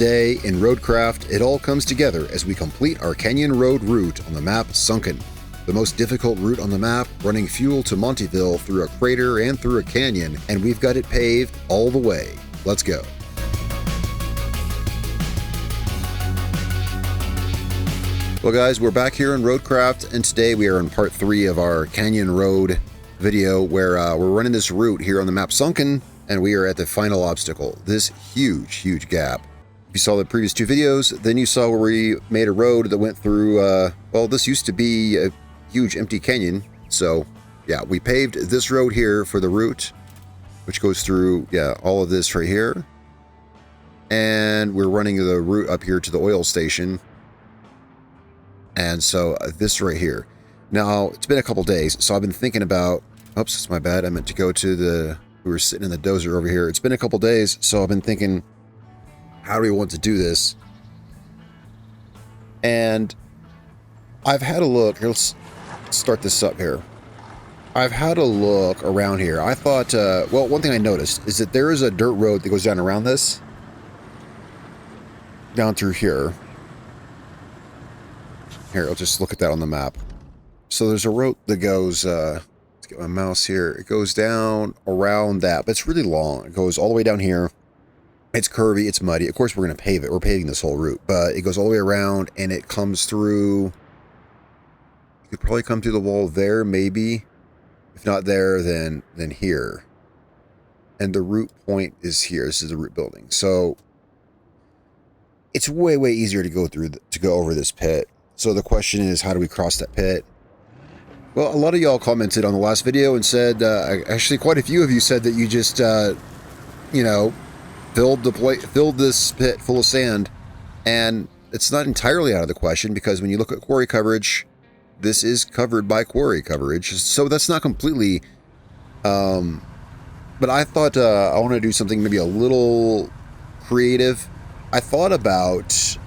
today in Roadcraft, it all comes together as we complete our Canyon Road route on the map Sunken. The most difficult route on the map, running fuel to Montyville through a crater and through a canyon, and we've got it paved all the way. Let's go. Well guys, we're back here in Roadcraft, and today we are in part 3 of our Canyon Road video where we're running this route here on the map Sunken, and we are at the final obstacle, this huge gap. If you saw the previous 2 videos, then you saw where we made a road that went through, well, this used to be a huge empty canyon. So yeah, we paved this road here for the route, which goes through, yeah, all of this right here. And we're running the route up here to the oil station. And so this right here. Now, it's been a couple days, so I've been thinking about, oops, it's my bad. I meant to go to the, we were sitting in the dozer over here. It's been a couple days, so I've been thinking, how do we want to do this? And I've had a look. Here, let's start this up here. I've had a look around here. I thought, well, one thing I noticed is that there is a dirt road that goes down around this. Down through here. Here, I'll just look at that on the map. So there's a road that goes, let's get my mouse here. It goes down around that, but it's really long. It goes all the way down here. It's curvy, it's muddy. Of course, we're going to pave it. We're paving this whole route, but it goes all the way around and it comes through. You could probably come through the wall there, maybe. If not there, then here. And the route point is here. This is the route building. So it's way easier to go through, to go over this pit. So the question is, how do we cross that pit? Well, a lot of y'all commented on the last video and said, actually quite a few of you said that you just, you know, filled this pit full of sand. And it's not entirely out of the question, because when you look at quarry coverage, this is covered by quarry coverage. So that's not completely, but I thought I want to do something maybe a little creative. I thought about,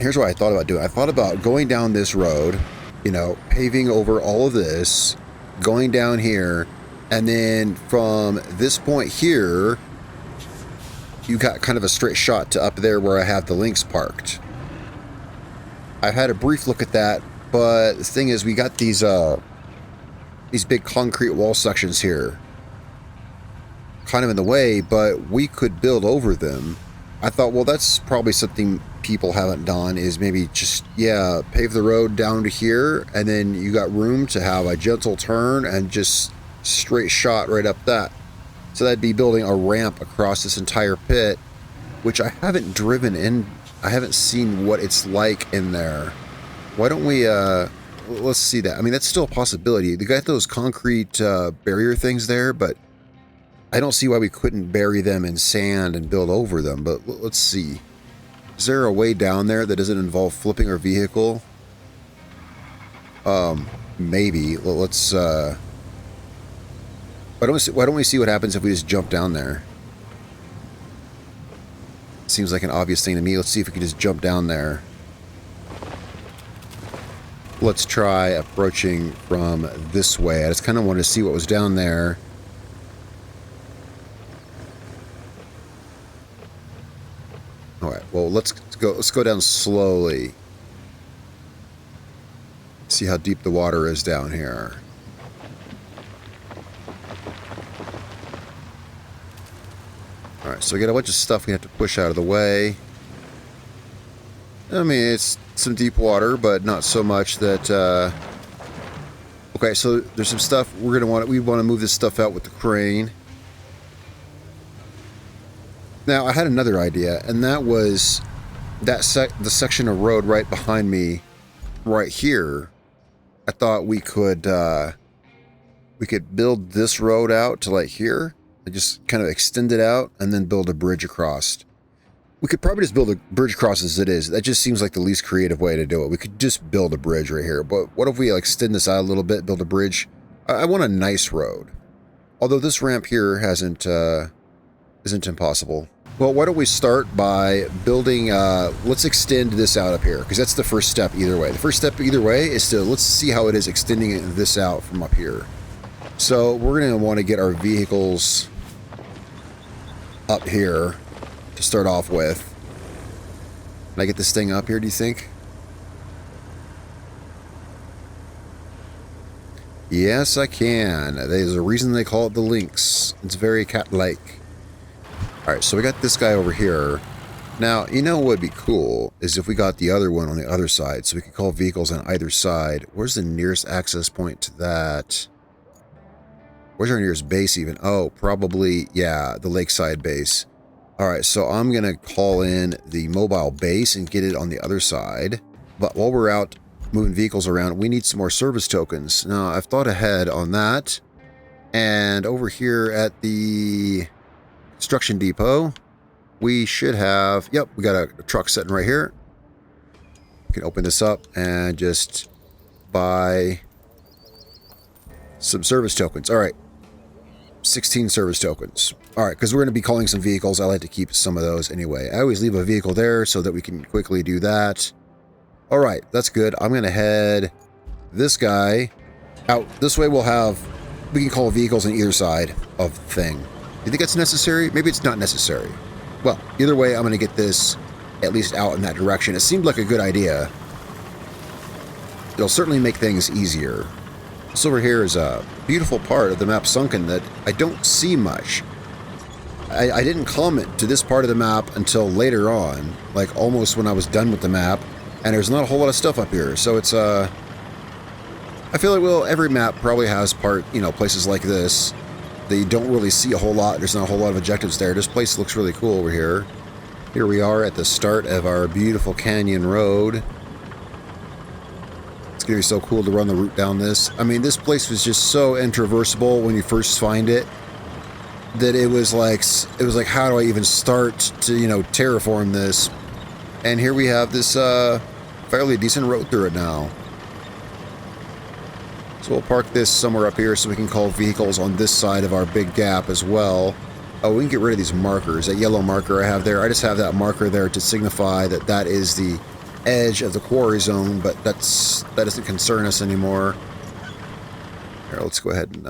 here's what I thought about doing. I thought about going down this road, you know, paving over all of this, going down here, and then from this point here, you got kind of a straight shot to up there where I have the Lynx parked. I've had a brief look at that, but the thing is, we got these big concrete wall sections here, kind of in the way, but we could build over them. I thought, well, that's probably something people haven't done, is maybe just, yeah, pave the road down to here, and then you got room to have a gentle turn and just straight shot right up that. So that'd be building a ramp across this entire pit, which I haven't driven in. I haven't seen what it's like in there. Why don't we, let's see that. I mean, that's still a possibility. They got those concrete barrier things there, but I don't see why we couldn't bury them in sand and build over them, but let's see. Is there a way down there that doesn't involve flipping our vehicle? Maybe. Well, let's, why don't we see what happens if we just jump down there? Seems like an obvious thing to me. Let's see if we can just jump down there. Let's try approaching from this way. I just kind of wanted to see what was down there. All right, well, let's go down slowly. See how deep the water is down here. All right, so we got a bunch of stuff we have to push out of the way. I mean, it's some deep water, but not so much that, okay, so there's some stuff we want to move this stuff out with the crane. Now, I had another idea, and that was that the section of road right behind me, right here. I thought we could build this road out to like here, and just kind of extend it out, and then build a bridge across. We could probably just build a bridge across as it is. That just seems like the least creative way to do it. We could just build a bridge right here, but what if we like extend this out a little bit, build a bridge? I want a nice road. Although this ramp here isn't impossible. Well, why don't we start by building, let's extend this out up here, because that's the first step either way. The first step either way is to, let's see how it is extending this out from up here. So we're going to want to get our vehicles up here to start off with. Can I get this thing up here, do you think? Yes, I can. There's a reason they call it the Lynx. It's very cat-like. Alright, so we got this guy over here. Now, you know what would be cool is if we got the other one on the other side, so we could call vehicles on either side. Where's the nearest access point to that? Where's our nearest base even? Oh, probably, yeah, the lakeside base. Alright, so I'm going to call in the mobile base and get it on the other side. But while we're out moving vehicles around, we need some more service tokens. Now, I've thought ahead on that. And over here at the construction depot, we should have... Yep, we got a truck sitting right here. We can open this up and just buy some service tokens. Alright. 16 service tokens. Alright, because we're going to be calling some vehicles. I like to keep some of those anyway. I always leave a vehicle there so that we can quickly do that. Alright, that's good. I'm going to head this guy out. This way we can call vehicles on either side of the thing. You think that's necessary? Maybe it's not necessary. Well, either way, I'm going to get this at least out in that direction. It seemed like a good idea. It'll certainly make things easier. This over here is a beautiful part of the map Sunken that I don't see much. I didn't comment to this part of the map until later on, like almost when I was done with the map, and there's not a whole lot of stuff up here. So it's I feel like, well, every map probably has places like this that you don't really see a whole lot. There's not a whole lot of objectives there. This place looks really cool over here. Here we are at the start of our beautiful canyon road. It's gonna be so cool to run the route down this. I mean, this place was just so intraversable when you first find it that it was like, how do I even start to, terraform this? And here we have this fairly decent road through it now. So we'll park this somewhere up here so we can call vehicles on this side of our big gap as well. Oh, we can get rid of these markers. That yellow marker I have there, I just have that marker there to signify that that is the edge of the quarry zone, but that doesn't concern us anymore. Here, let's go ahead and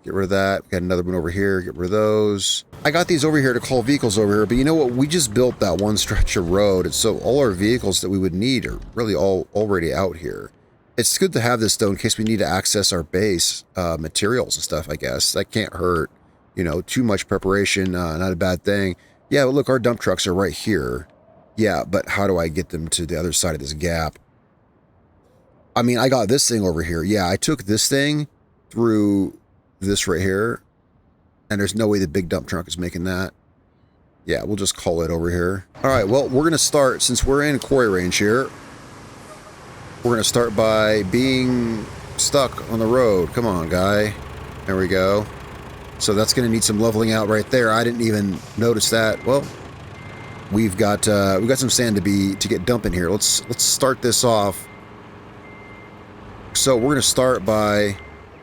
get rid of that. We got another one over here. Get rid of those. I got these over here to call vehicles over here, but you know what? We just built that one stretch of road, and so all our vehicles that we would need are really all already out here. It's good to have this, though, in case we need to access our base materials and stuff, I guess. That can't hurt. Too much preparation, not a bad thing. Yeah, but look, our dump trucks are right here. Yeah, but how do I get them to the other side of this gap? I mean, I got this thing over here. Yeah, I took this thing through this right here, and there's no way the big dump truck is making that. Yeah, we'll just call it over here. All right, well, we're going to start, since we're in quarry range here, we're going to start by being stuck on the road. Come on, guy. There we go. So that's going to need some leveling out right there. I didn't even notice that. Well, we've got some sand to get dumping here. Let's start this off. So we're going to start by,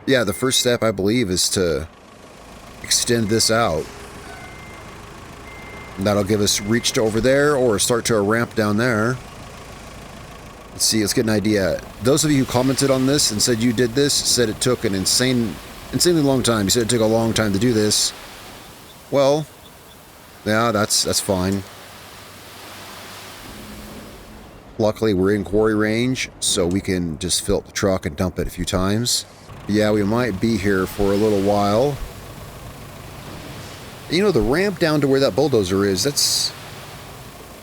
yeah, the first step I believe is to extend this out. And that'll give us reach to over there or start to a ramp down there. Let's see, let's get an idea. Those of you who commented on this and said you did this said it took an insanely long time. You said it took a long time to do this. Well, yeah, that's fine. Luckily, we're in quarry range, so we can just fill up the truck and dump it a few times. Yeah, we might be here for a little while. The ramp down to where that bulldozer is, that's...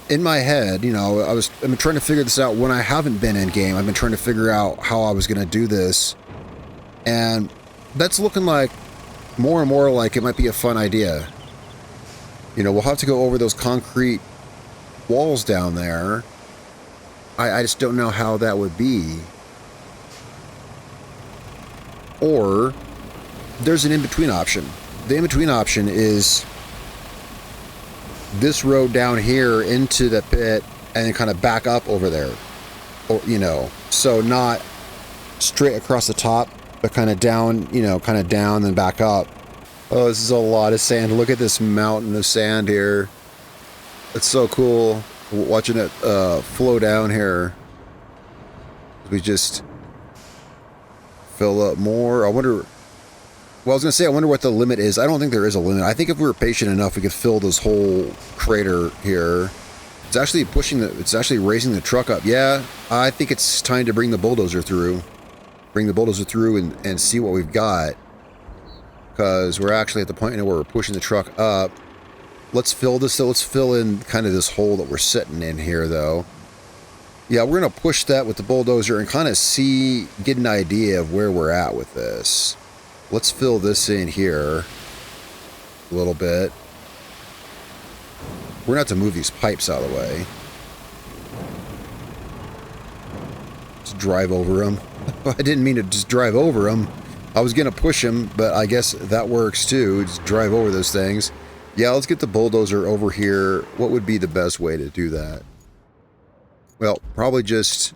In my head, I've been trying to figure this out when I haven't been in game. I've been trying to figure out how I was going to do this. And that's looking like more and more like it might be a fun idea. We'll have to go over those concrete walls down there. I just don't know how that would be. Or there's an in-between option. The in-between option is this road down here into the pit and then kind of back up over there. Or, so not straight across the top, but kind of down, kind of down then back up. Oh, this is a lot of sand. Look at this mountain of sand here. It's so cool watching it flow down here. We just fill up more. I wonder... Well, I was going to say, I wonder what the limit is. I don't think there is a limit. I think if we were patient enough, we could fill this whole crater here. It's actually it's actually raising the truck up. Yeah, I think it's time to bring the bulldozer through. Bring the bulldozer through and see what we've got. Because we're actually at the point now where we're pushing the truck up. Let's fill this, so let's fill in kind of this hole that we're sitting in here, though. Yeah, we're going to push that with the bulldozer and kind of get an idea of where we're at with this. Let's fill this in here a little bit. We're going to have to move these pipes out of the way. Just drive over them. I didn't mean to just drive over them. I was going to push them, but I guess that works too. Just drive over those things. Yeah, let's get the bulldozer over here. What would be the best way to do that? Well, probably just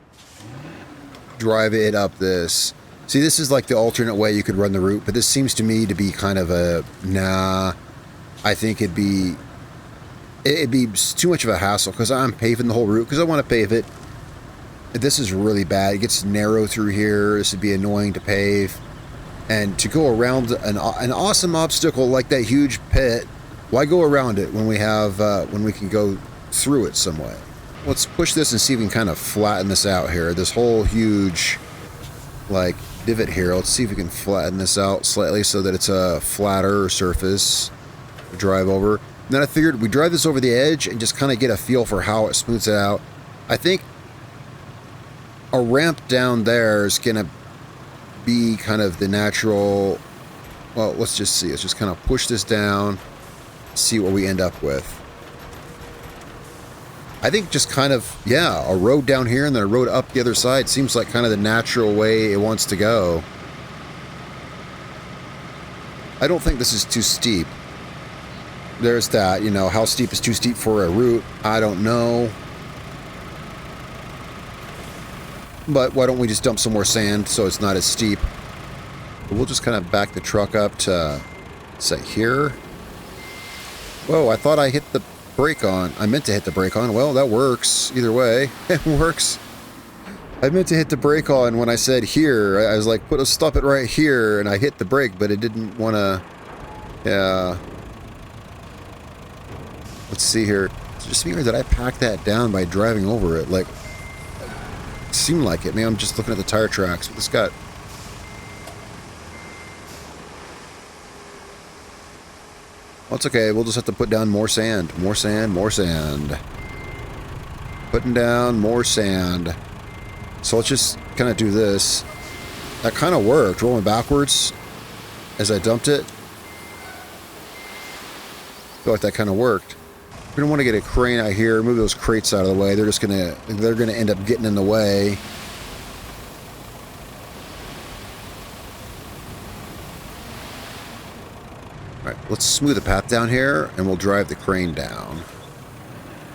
drive it up this. See, this is like the alternate way you could run the route, but this seems to me to be kind of a, nah, I think it'd be too much of a hassle because I'm paving the whole route because I want to pave it. This is really bad. It gets narrow through here. This would be annoying to pave. And to go around an awesome obstacle like that huge pit, why go around it when we have, when we can go through it some way? Let's push this and see if we can kind of flatten this out here. This whole huge, like, divot here. Let's see if we can flatten this out slightly so that it's a flatter surface to drive over. And then I figured we drive this over the edge and just kind of get a feel for how it smooths it out. I think a ramp down there is going to be kind of the natural... Well, let's just see. Let's just kind of push this down, see what we end up with. I think just kind of, yeah, a road down here and then a road up the other side seems like kind of the natural way it wants to go. I don't think this is too steep. There's that, you know, how steep is too steep for a route? I don't know. But why don't we just dump some more sand so it's not as steep? We'll just kind of back the truck up to, say, here. Whoa, I thought I hit the brake on. I meant to hit the brake on. Well, that works. Either way, it works. I meant to hit the brake on when I said here. I was like, stop it right here, and I hit the brake, but it didn't want to... Yeah. Let's see here. It's just weird that I packed that down by driving over it. Like, it seemed like it. Maybe I'm just looking at the tire tracks. But this got... Well, it's okay. We'll just have to put down more sand. More sand, more sand. Putting down more sand. So let's just kind of do this. That kind of worked. Rolling backwards as I dumped it. I feel like that kind of worked. We're going to want to get a crane out here. Move those crates out of the way. They're going to end up getting in the way. Alright, let's smooth the path down here, and we'll drive the crane down.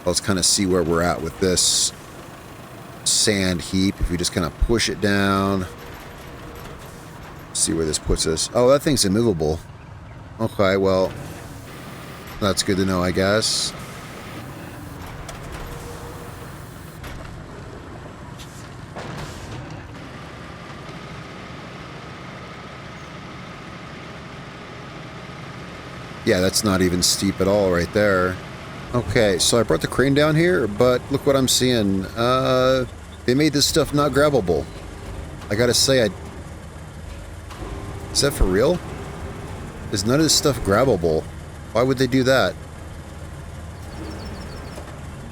Let's kind of see where we're at with this sand heap. If we just kind of push it down. See where this puts us. Oh, that thing's immovable. Okay, well, that's good to know, I guess. Yeah, that's not even steep at all right there. Okay, so I brought the crane down here, but look what I'm seeing. They made this stuff not grabbable. I gotta say, is that for real? Is none of this stuff grabbable? Why would they do that?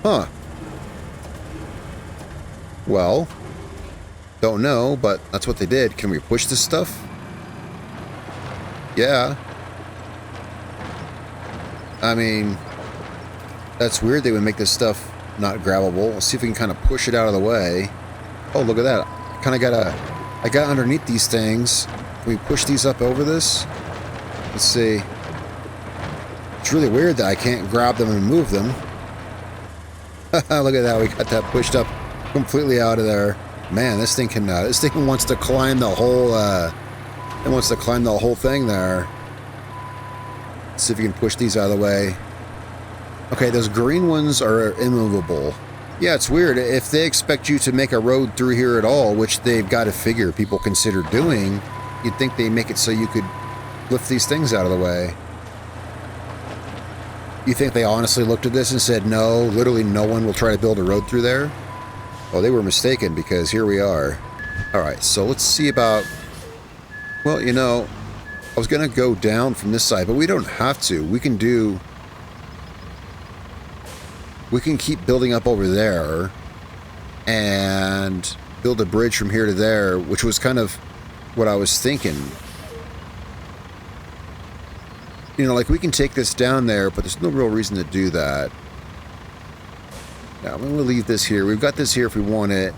Huh. Well, don't know, but that's what they did. Can we push this stuff? Yeah. I mean, that's weird they would make this stuff not grabbable. Let's see if we can kind of push it out of the way. Oh, look at that. I got underneath these things. Can we push these up over this? Let's see. It's really weird that I can't grab them and move them. Look at that. We got that pushed up completely out of there. Man, this thing wants to climb the whole, it wants to climb the whole thing there. Let's see if we can push these out of the way. Okay, those green ones are immovable. Yeah, it's weird. If they expect you to make a road through here at all, which they've got to figure people consider doing, you'd think they make it so you could lift these things out of the way. You think they honestly looked at this and said, no, literally no one will try to build a road through there? Well, they were mistaken, because here we are. All right, so let's see about... Well, you know, I was going to go down from this side, but we don't have to. We can do... We can keep building up over there and build a bridge from here to there, which was kind of what I was thinking. You know, like, we can take this down there, but there's no real reason to do that. Now, I'm going to leave this here. We've got this here if we want it.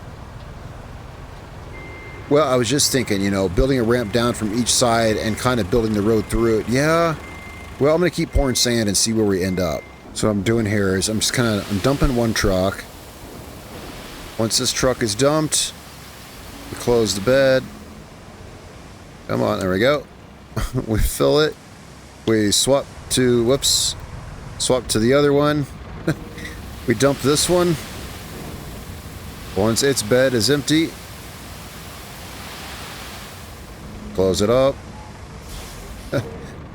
Well, I was just thinking, you know, building a ramp down from each side and kind of building the road through it. Yeah. Well, I'm going to keep pouring sand and see where we end up. So what I'm doing here is I'm dumping one truck. Once this truck is dumped, we close the bed. Come on, there we go. We fill it. We swap to, whoops, swap to the other one. We dump this one. Once its bed is empty, close it up.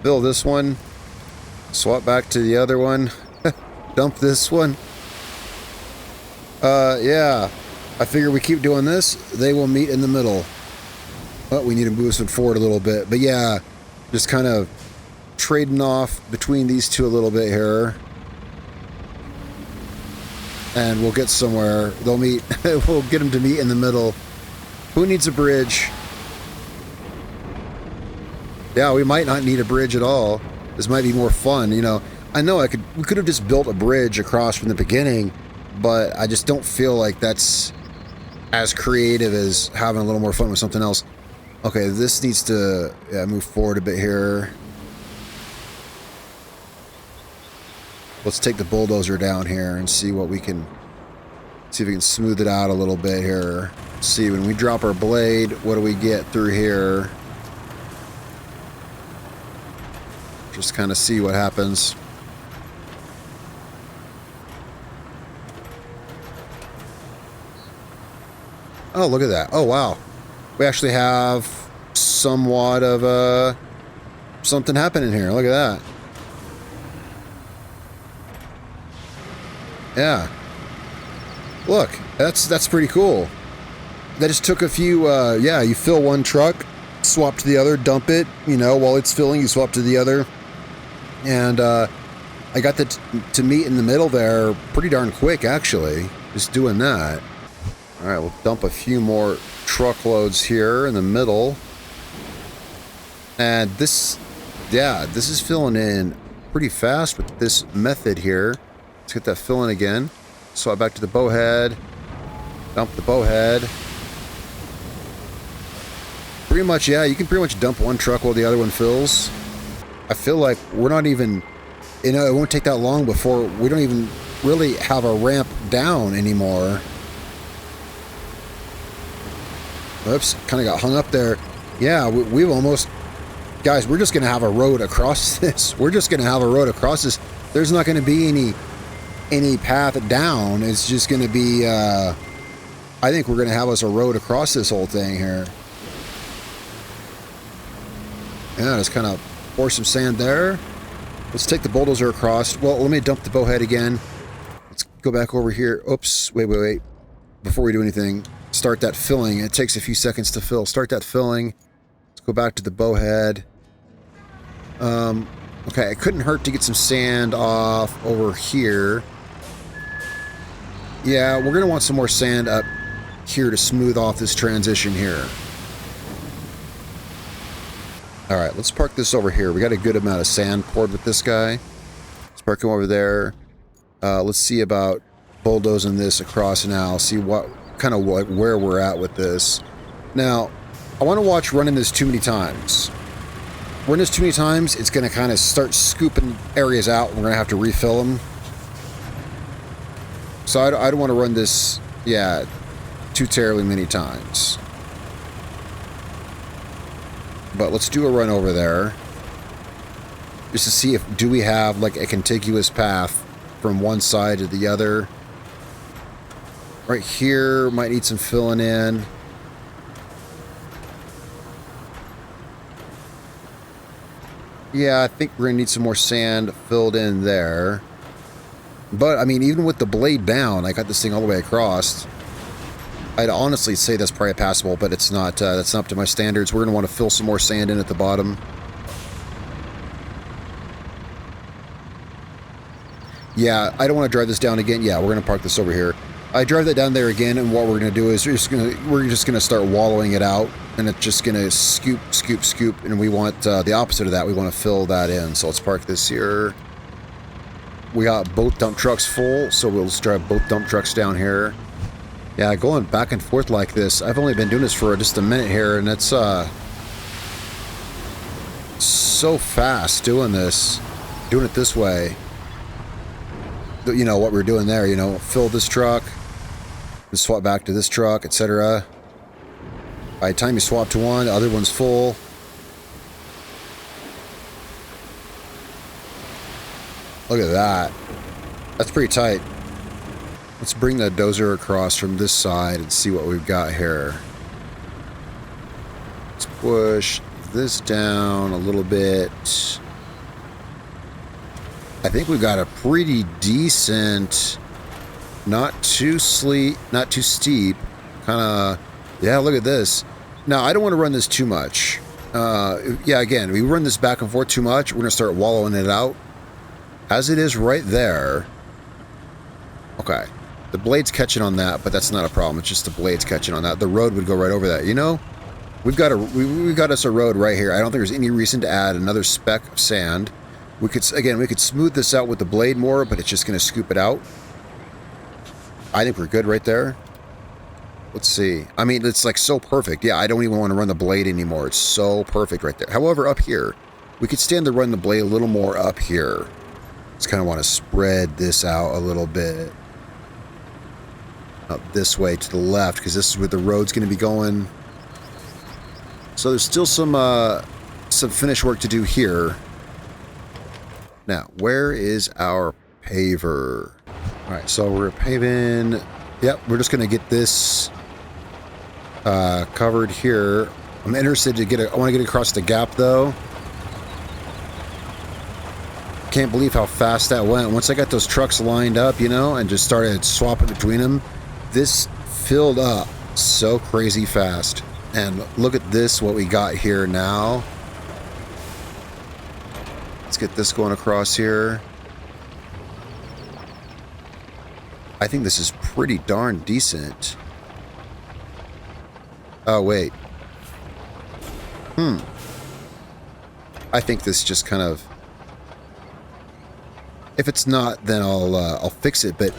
Fill this one. Swap back to the other one. Dump this one. Yeah. I figure we keep doing this, they will meet in the middle. But we need to move this forward a little bit. But yeah, just kind of trading off between these two a little bit here. And we'll get somewhere. They'll meet. We'll get them to meet in the middle. Who needs a bridge? Yeah, we might not need a bridge at all. This might be more fun, you know. I know we could have just built a bridge across from the beginning, but I just don't feel like that's as creative as having a little more fun with something else. Okay, this needs to move forward a bit here. Let's take the bulldozer down here and see what we can... See if we can smooth it out a little bit here. Let's see, when we drop our blade, what do we get through here? Just kind of see what happens. Oh, look at that. Oh, wow. We actually have somewhat of something happening here. Look at that. Yeah. Look, that's pretty cool. That just took a few, yeah, you fill one truck, swap to the other, dump it, you know, while it's filling, you swap to the other. And I got that to meet in the middle there pretty darn quick, actually, just doing that. All right, we'll dump a few more truckloads here in the middle. And this, yeah, this is filling in pretty fast with this method here. Let's get that filling again. Swap back to the bowhead. Dump the bowhead. Pretty much, yeah, you can pretty much dump one truck while the other one fills. I feel like we're not even, you know, it won't take that long before we don't even really have a ramp down anymore. Oops, kind of got hung up there. Yeah, we've almost... Guys, we're just going to have a road across this. We're just going to have a road across this. There's not going to be any path down. It's just going to be... I think we're going to have us a road across this whole thing here. Yeah, just kind of pour some sand there. Let's take the bulldozer across. Well, let me dump the bowhead again. Let's go back over here. Oops, wait. Before we do anything... Start that filling. It takes a few seconds to fill. Start that filling. Let's go back to the bowhead. Okay, it couldn't hurt to get some sand off over here. Yeah, we're going to want some more sand up here to smooth off this transition here. Alright, let's park this over here. We got a good amount of sand poured with this guy. Let's park him over there. Let's see about bulldozing this across now. See what... kind of like where we're at with this. Now, I want to watch running this too many times. Run this too many times, it's going to kind of start scooping areas out. We're going to have to refill them. So I don't want to run this, yeah, too terribly many times. But let's do a run over there. Just to see if, do we have like a contiguous path from one side to the other. Right here, might need some filling in. Yeah, I think we're going to need some more sand filled in there. But, I mean, even with the blade down, I got this thing all the way across. I'd honestly say that's probably passable, but it's not, that's not up to my standards. We're going to want to fill some more sand in at the bottom. Yeah, I don't want to drive this down again. Yeah, we're going to park this over here. I drive that down there again, and what we're going to do is we're just going to start wallowing it out, and it's just going to scoop, scoop, scoop, and we want the opposite of that. We want to fill that in. So let's park this here. We got both dump trucks full, so we'll just drive both dump trucks down here. Yeah, going back and forth like this. I've only been doing this for just a minute here, and it's so fast doing this. Doing it this way. You know, what we're doing there, you know, fill this truck, and swap back to this truck, etc. By the time you swap to one, the other one's full. Look at that. That's pretty tight. Let's bring the dozer across from this side and see what we've got here. Let's push this down a little bit. I think we've got a pretty decent, not too steep, kind of, yeah, look at this. Now, I don't want to run this too much. Yeah, again, if we run this back and forth too much, we're going to start wallowing it out. As it is right there. Okay. The blade's catching on that, but that's not a problem. It's just the blade's catching on that. The road would go right over that. You know, we've got us a road right here. I don't think there's any reason to add another speck of sand. We could smooth this out with the blade more, but it's just going to scoop it out. I think we're good right there. Let's see. I mean, it's like so perfect. Yeah, I don't even want to run the blade anymore. It's so perfect right there. However, up here, we could stand to run the blade a little more up here. Just kind of want to spread this out a little bit. Up this way to the left, because this is where the road's going to be going. So there's still some finish work to do here. Now, where is our paver? All right, so we're paving. Yep, we're just going to get this covered here. I'm interested to get it. I want to get across the gap, though. Can't believe how fast that went. Once I got those trucks lined up, you know, and just started swapping between them, this filled up so crazy fast. And look at this, what we got here now. Let's get this going across here. I think this is pretty darn decent. Oh, wait. I think this just kind of... If it's not, then I'll fix it. But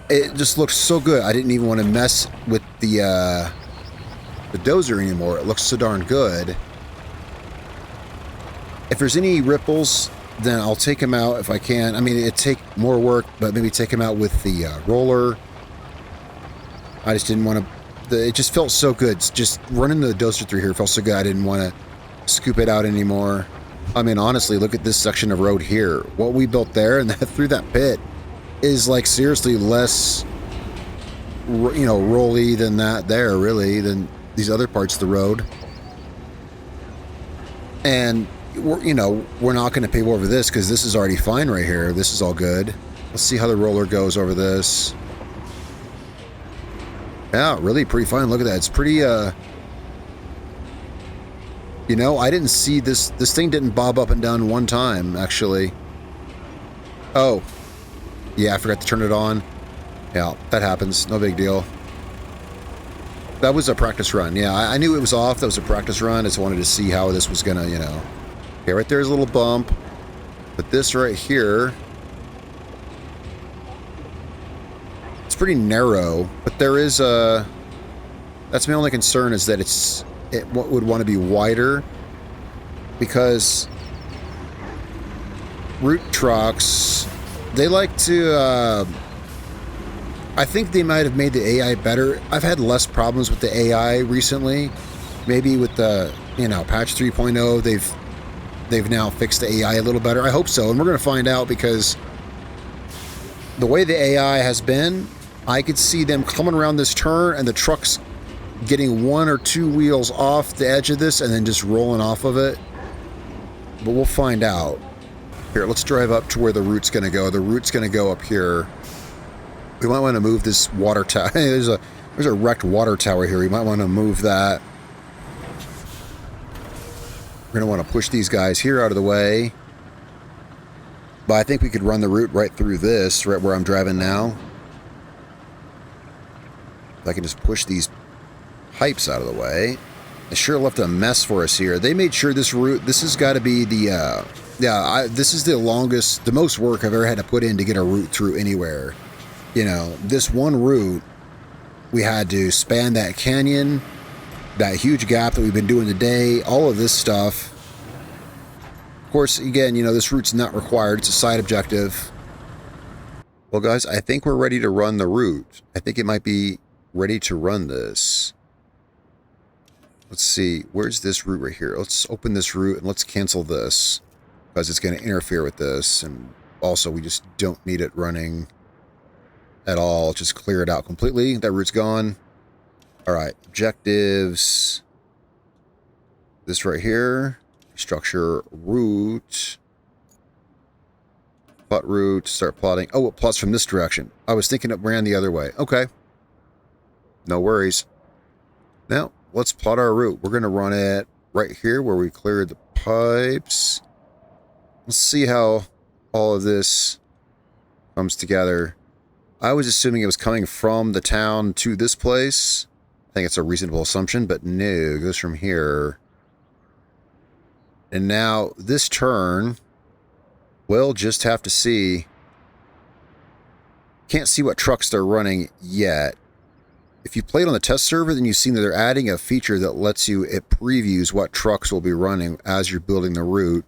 it just looks so good. I didn't even want to mess with the dozer anymore. It looks so darn good. If there's any ripples, then I'll take them out if I can. I mean, it'd take more work, but maybe take them out with the roller. I just didn't want to... It just felt so good. Just running the dozer through here felt so good. I didn't want to scoop it out anymore. I mean, honestly, look at this section of road here. What we built there and through that pit is like seriously less, you know, rolly than that there, really, than these other parts of the road. And, we're not going to pave over this because this is already fine right here. This is all good. Let's see how the roller goes over this. Yeah, really pretty fine. Look at that. It's pretty, you know, I didn't see this. This thing didn't bob up and down one time, actually. Oh. Yeah, I forgot to turn it on. Yeah, that happens. No big deal. That was a practice run. Yeah, I knew it was off. That was a practice run. I just wanted to see how this was going to, you know. Okay, right there's a little bump. But this right here... It's pretty narrow. But there is a... That's my only concern is that it would want to be wider, because root trucks, they like to, I think they might have made the AI better. I've had less problems with the AI recently. Maybe with the, you know, patch 3.0, they've now fixed the AI a little better. I hope so, and we're going to find out, because the way the AI has been, I could see them coming around this turn and the trucks getting one or two wheels off the edge of this and then just rolling off of it. But we'll find out. Here, let's drive up to where the route's going to go. The route's going to go up here. We might want to move this water tower. There's a wrecked water tower here. We might want to move that. We're going to want to push these guys here out of the way. But I think we could run the route right through this, right where I'm driving now. If I can just push these pipes out of the way. They sure left a mess for us here. They made sure this route, this has got to be the, this is the most work I've ever had to put in to get a route through anywhere. You know, this one route, we had to span that canyon, that huge gap that we've been doing today, all of this stuff. Of course, again, you know, this route's not required. It's a side objective. Well, guys, I think we're ready to run the route. I think it might be ready to run this. Let's see. Where's this route right here? Let's open this route and let's cancel this because it's going to interfere with this. And also, we just don't need it running at all. Just clear it out completely. That route's gone. All right. Objectives. This right here. Structure route. Plot route. Start plotting. Oh, it plots from this direction. I was thinking it ran the other way. Okay. No worries. Now, let's plot our route. We're going to run it right here where we cleared the pipes. Let's see how all of this comes together. I was assuming it was coming from the town to this place. I think it's a reasonable assumption, but no, it goes from here. And now this turn, we'll just have to see. Can't see what trucks they're running yet. If you played on the test server, then you've seen that they're adding a feature that lets you, it previews what trucks will be running as you're building the route.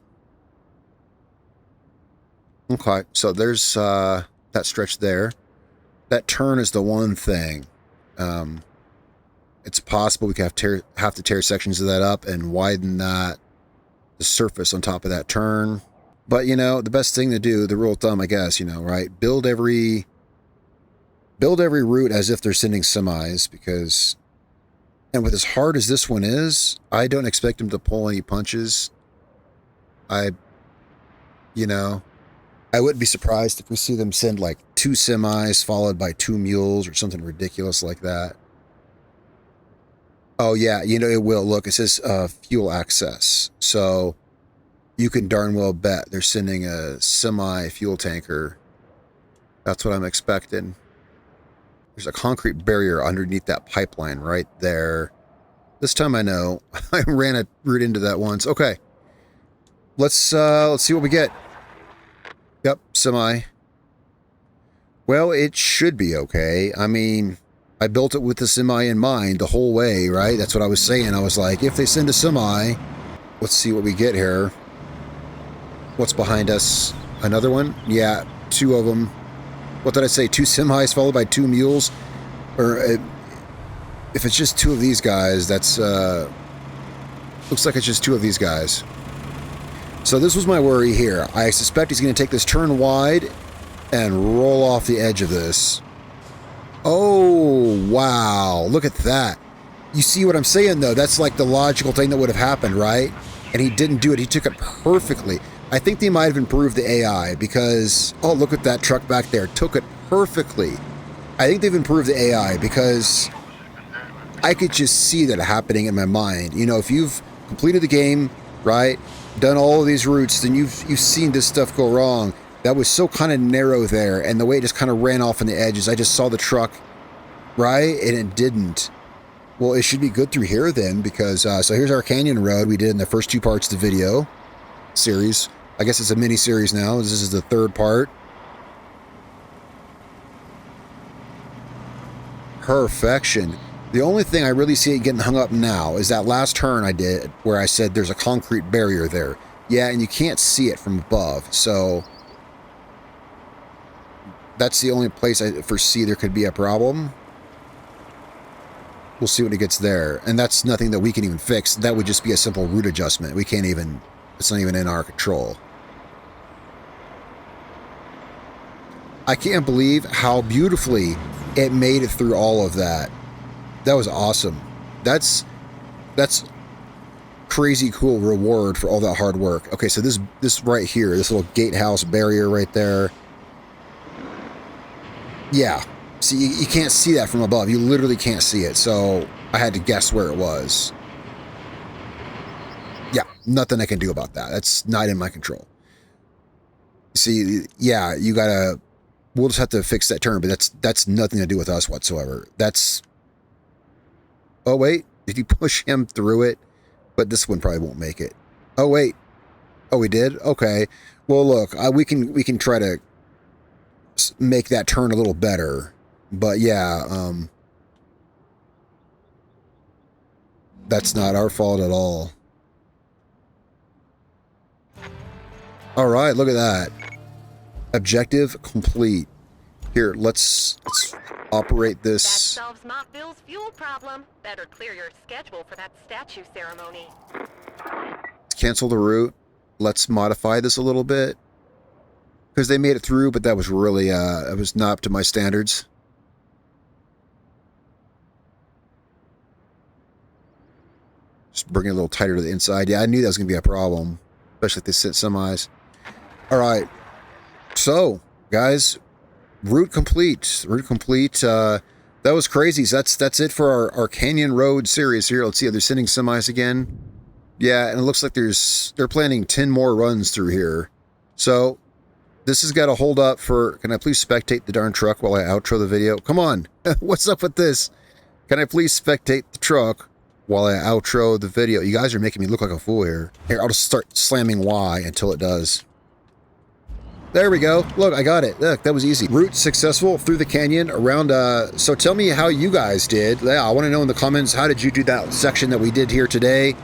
Okay, so there's that stretch there. That turn is the one thing. It's possible we could have to tear sections of that up and widen the surface on top of that turn. But, you know, the best thing to do, the rule of thumb, I guess, you know, right? Build every route as if they're sending semis, because, and with as hard as this one is, I don't expect them to pull any punches. You know, I wouldn't be surprised if we see them send like 2 semis followed by 2 mules or something ridiculous like that. Oh yeah, you know, it will. Look, it says fuel access. So you can darn well bet they're sending a semi-fuel tanker. That's what I'm expecting. There's a concrete barrier underneath that pipeline right there. This time I know. I ran a route into that once. Okay. Let's see what we get. Yep, semi. Well, it should be okay. I mean, I built it with the semi in mind the whole way, right? That's what I was saying. I was like, if they send a semi, let's see what we get here. What's behind us? Another one? Yeah, 2 of them. What did I say? 2 semis followed by 2 mules? Or if it's just 2 of these guys, that's looks like it's just 2 of these guys. So this was my worry here. I suspect he's going to take this turn wide and roll off the edge of this. Oh, wow. Look at that. You see what I'm saying, though? That's like the logical thing that would have happened, right? And he didn't do it. He took it perfectly. I think they might have improved the AI because, oh, look at that truck back there. Took it perfectly. I think they've improved the AI because I could just see that happening in my mind. You know, if you've completed the game, right, done all of these routes, then you've seen this stuff go wrong. That was so kind of narrow there, and the way it just kind of ran off on the edges, I just saw the truck, right, and it didn't. Well, it should be good through here then, because, so here's our canyon road we did in the first 2 parts of the video series. I guess it's a mini-series now. This is the 3rd part. Perfection. The only thing I really see it getting hung up now is that last turn I did where I said there's a concrete barrier there. Yeah, and you can't see it from above, so that's the only place I foresee there could be a problem. We'll see when it gets there. And that's nothing that we can even fix. That would just be a simple route adjustment. We can't even, it's not even in our control. I can't believe how beautifully it made it through all of that. That was awesome. That's crazy cool reward for all that hard work. Okay, so this right here, this little gatehouse barrier right there. Yeah, See, you can't see that from above. You literally can't see it. So I had to guess where it was. Yeah, nothing I can do about that. That's not in my control. See, yeah, you gotta... We'll just have to fix that turn, but that's nothing to do with us whatsoever. That's... Oh, wait. Did you push him through it? But this one probably won't make it. Oh, wait. Oh, we did? Okay. Well, look, we can try to make that turn a little better. But, yeah, that's not our fault at all. All right, look at that. Objective complete. Here, let's operate this. That solves Mockville's fuel problem. Better clear your schedule for that statue ceremony. Let's cancel the route. Let's modify this a little bit. Because they made it through, but that was really, it was not up to my standards. Just bring it a little tighter to the inside. Yeah, I knew that was going to be a problem. Especially if they sit semis. All right. So, guys, route complete. Route complete. That was crazy. So that's it for our Canyon Road series here. Let's see if they're sending semis again. Yeah, and it looks like they're planning 10 more runs through here. So, this has got to hold up for... Can I please spectate the darn truck while I outro the video? Come on. What's up with this? Can I please spectate the truck while I outro the video? You guys are making me look like a fool here. Here, I'll just start slamming Y until it does. There we go. Look, I got it. Look, that was easy. Route successful through the canyon around... So tell me how you guys did. Yeah, I want to know in the comments, how did you do that section that we did here today?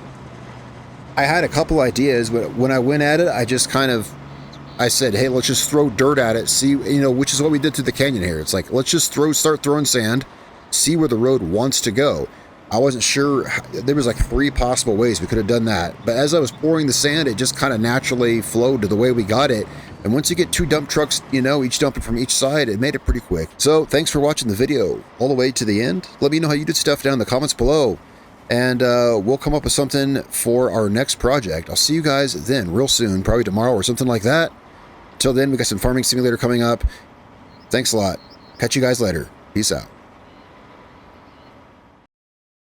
I had a couple ideas, but when I went at it, I just kind of... I said, hey, let's just throw dirt at it, see, you know, which is what we did through the canyon here. It's like, let's just start throwing sand, see where the road wants to go. I wasn't sure. There was like 3 possible ways we could have done that. But as I was pouring the sand, it just kind of naturally flowed to the way we got it. And once you get 2 dump trucks, you know, each dumping from each side, it made it pretty quick. So thanks for watching the video all the way to the end. Let me know how you did stuff down in the comments below. And we'll come up with something for our next project. I'll see you guys then real soon, probably tomorrow or something like that. Till then, we got some Farming Simulator coming up. Thanks a lot. Catch you guys later. Peace out.